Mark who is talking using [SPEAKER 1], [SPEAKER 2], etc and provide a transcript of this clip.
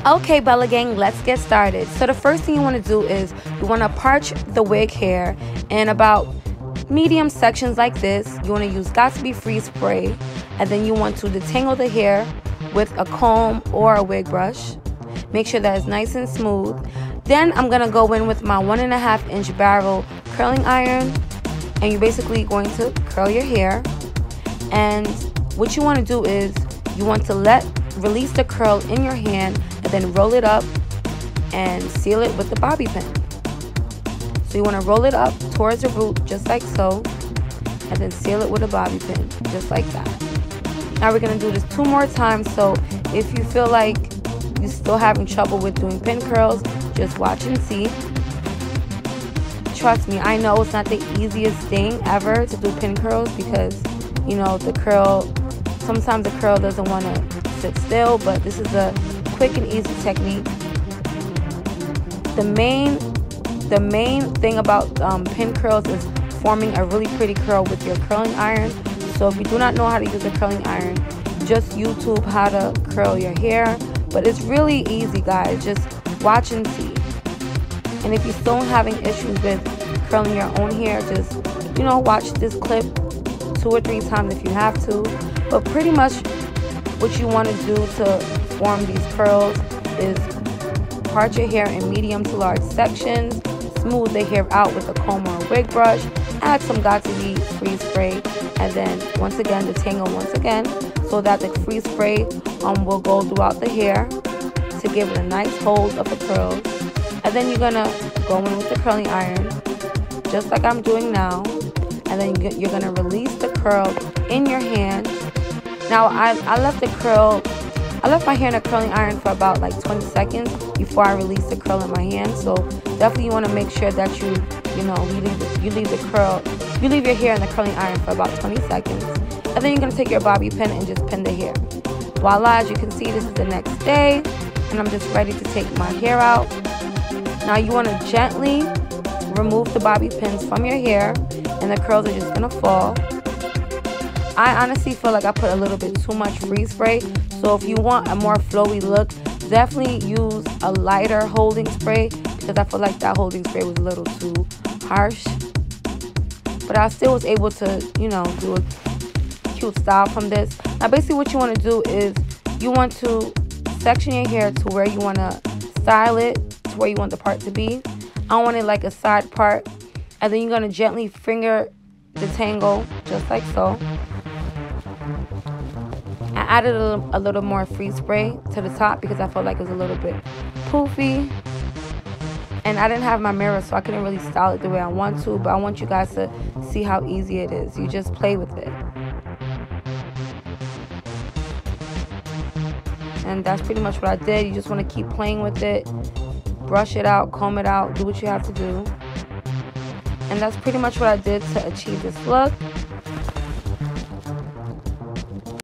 [SPEAKER 1] Okay, Bella Gang, let's get started. So the first thing you want to do is you want to parch the wig hair in about medium sections like this. You want to use Got2b Freeze Spray, and then you want to detangle the hair with a comb or a wig brush. Make sure that it's nice and smooth. Then I'm going to go in with my 1.5 inch barrel curling iron, and you're basically going to curl your hair. And what you want to do is you want to release the curl in your hand and then roll it up and seal it with the bobby pin. So you want to roll it up towards the root just like so, and then seal it with a bobby pin just like that. Now we're going to do this 2 more times, so if you feel like you're still having trouble with doing pin curls, just watch and see. Trust me, I know it's not the easiest thing ever to do pin curls because, you know, sometimes the curl doesn't want to sit still, but this is a quick and easy technique. The main thing about pin curls is forming a really pretty curl with your curling iron. So if you do not know how to use a curling iron, just YouTube how to curl your hair. But it's really easy, guys. Just watch and see. And if you're still having issues with curling your own hair, just, you know, watch this clip 2 or 3 times if you have to. But pretty much what you want to do to form these curls is part your hair in medium to large sections, smooth the hair out with a comb or a wig brush, add some Got2b Freeze Spray, and then once again detangle once again so that the freeze spray will go throughout the hair to give it a nice hold of a curl. And then you're gonna go in with the curling iron just like I'm doing now, and then you're gonna release the curl in your hand. Now I left my hair in a curling iron for about like 20 seconds before I release the curl in my hand. So definitely you want to make sure that you leave your hair in the curling iron for about 20 seconds. And then you're going to take your bobby pin and just pin the hair. Voila, as you can see, this is the next day, and I'm just ready to take my hair out. Now you want to gently remove the bobby pins from your hair, and the curls are just going to fall. I honestly feel like I put a little bit too much freeze spray, so if you want a more flowy look, definitely use a lighter holding spray, because I feel like that holding spray was a little too harsh. But I still was able to, you know, do a cute style from this. Now basically what you want to do is you want to section your hair to where you want to style it, to where you want the part to be. I want it like a side part, and then you're going to gently finger detangle just like so. I added a little more freeze spray to the top because I felt like it was a little bit poofy, and I didn't have my mirror, so I couldn't really style it the way I want to, but I want you guys to see how easy it is. You just play with it. And that's pretty much what I did. You just want to keep playing with it, brush it out, comb it out, do what you have to do. And that's pretty much what I did to achieve this look.